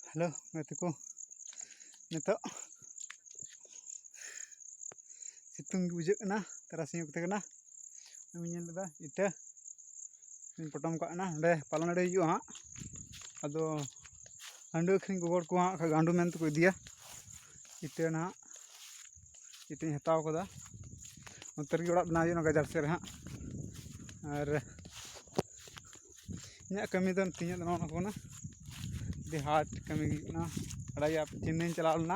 Halo, gati ko. Nito situng bujak na tarasing ukte kana. Ami nyel da ita. Min potom ka na de palan de yu ha. Ado andu khring gogor ko ha gandu men to ko idiya. Ita na ita hataw ko da. Unter gi orak bana yu na gajar ser ha. Ar nya kami don tinya no ko na. Di हाट कमी ना अड़ाई आप चेन्नई चला ना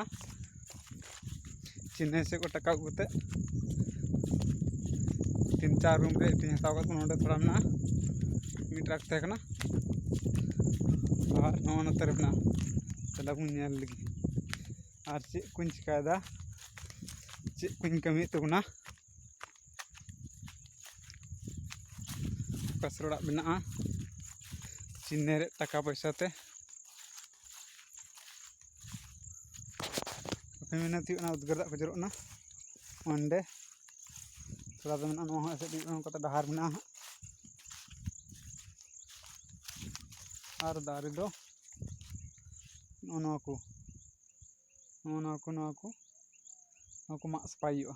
चेन्नई से को टका गुते 3-4 room रे इतनी हताव का नोडे थोड़ा ना मी ट्रक तक ना और नौन तरफ ना चला कुन नेल लगी और चे कुन चिकायदा चे कुन कमी तो ना कसरोड़ा बिना चेन्नई रे टका पैसा ते Minati na udgar ko jero na onde thora da na no ase di kata dahar na ar dari do no aku mak spayo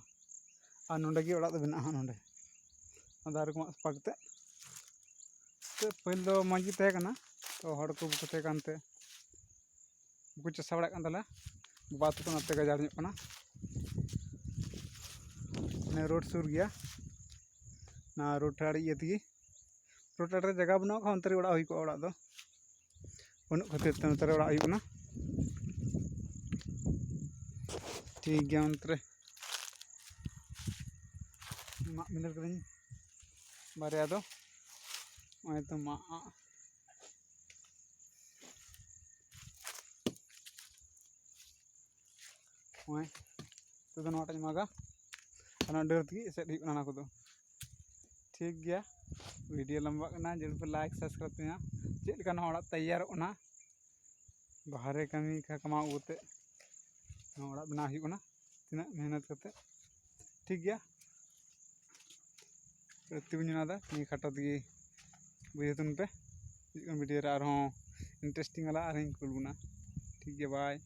anu lagi orak da bena nonde adar ko mak spagte te pel do maji te kana to hor ko bu te kante bu chasa bada kan dala बात को नते गजार ना ने road सुर गया ना road टाड़ी ये थी road टाड़े जगह बना का अंतरे उड़ा हुई को उड़ा दो उन खातिर ते अंतरे उड़ा हुई ना ठीक गया अंतरे मा मिनर करें बारे दो ओए तो मा ओए तो दोनों आटा जमागा अना डर थी सेट ही ना को दो ठीक गया वीडियो लंबा करना जरूर पे लाइक सब्सक्राइब करना चेक का ना तैयार होना बाहर कमी का कमा उते ना बना ही ना तीना मेहनत करते ठीक गया तिबुना दा नि खाटो दी बुझेतुन पे वीडियो रे आरो इंटरेस्टिंग वाला आरो कुलबुना ठीक गया बाय।